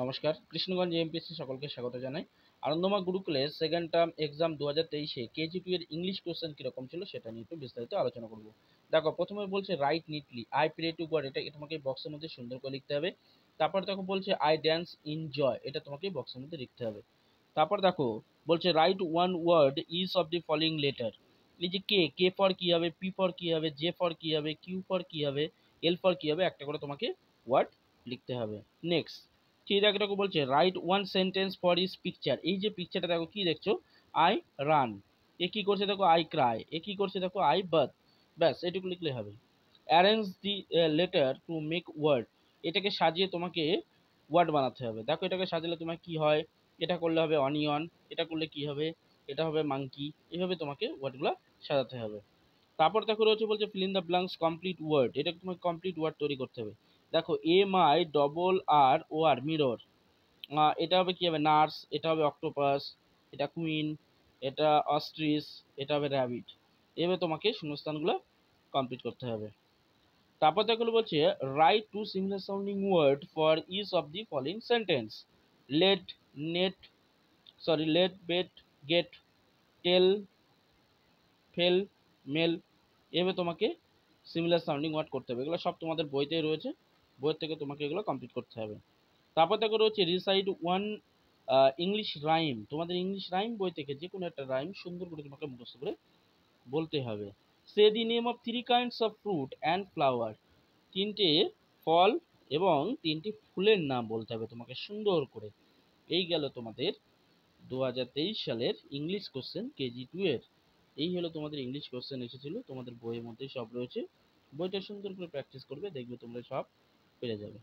নমস্কার, কৃষ্ণগঞ্জ এমপিএসসি সকলকে স্বাগত জানাই। আনন্দমা গুরুকুলে সেকেন্ড টার্ম এক্সাম 2023-এ কেজি 2 এর ইংলিশ কোশ্চেন কিরকম ছিল সেটা নিয়ে একটু বিস্তারিত আলোচনা করব। দেখো, প্রথমে বলছে write neatly, I pray to God, এটা তোমাকে বক্সের মধ্যে সুন্দর করে লিখতে হবে। তারপর দেখো বলছে আই ড্যান্স ইন জয়, এটা তোমাকে বক্সের মধ্যে লিখতে হবে। তারপর দেখো বলছে write one word is of the following letter. এই যে কে ফর কি হবে, পি ফর কি হবে, জে ফর কি হবে, কিউ ফর কি হবে, এল ফর কি হবে, একটা করে তোমাকে ওয়ার্ড লিখতে হবে। নেক্সট ঠিক আছে, দেখো বলছে write one sentence for is picture. এই যে পিকচারটা দেখো, কি দেখছো, আই রান, এ কি করছে দেখো, আই ক্রাই, এ কি করছে দেখো, আই বার্থ। ব্যাস এটুকু লিখলে হবে। Arrange the letter to make word, এটাকে সাজিয়ে তোমাকে ওয়ার্ড বানাতে হবে। দেখো এটাকে সাজালে তোমার কি হয়, এটা করলে হবে অনিয়ন, এটা করলে কি হবে, এটা হবে মাঙ্কি, এইভাবে তোমাকে ওয়ার্ডগুলো সাজাতে হবে। তারপর দেখো রয়েছে বলছে fill in the blanks complete word, এটা তোমাকে কমপ্লিট ওয়ার্ড তৈরি করতে হবে। দেখো MIRROR মিরর, এটা হবে কি হবে, নার্স, এটা হবে অক্টোপাস, এটা কুইন, এটা অস্ট্রিচ, এটা হবে র্যাবিট। এভাবে তোমাকে শূন্যস্থানগুলো কমপ্লিট করতে হবে। তারপর দেখো বলছে write to similar sounding word for each of the following sentence. Let, net, let, bet, get, tell, fell, mail, এভাবে তোমাকে সিমিলার সাউন্ডিং ওয়ার্ড করতে হবে। এগুলো সব তোমাদের বইতেই রয়েছে, বইয়ের থেকে তোমাকে এগুলো কমপ্লিট করতে হবে। তারপর দেখো রয়েছে রিসাইড ওয়ান ইংলিশ রাইম। তোমাদের ইংলিশ রাইম বই থেকে যে কোনো একটা রাইম সুন্দর করে তোমাকে মুখস্থ করে বলতে হবে। Say the name of 3 kinds of fruit and flower, তিনটে ফল এবং তিনটি ফুলের নাম বলতে হবে তোমাকে সুন্দর করে। এই গেল তোমাদের 2023 সালের ইংলিশ কোশ্চেন কেজি 2 এর। এই হলো তোমাদের ইংলিশ কোশ্চেন এসেছিল, তোমাদের বইয়ের মধ্যেই সব রয়েছে। বইটা সুন্দর করে প্র্যাকটিস করবে, দেখবে তোমরা সব পেরে যাবে।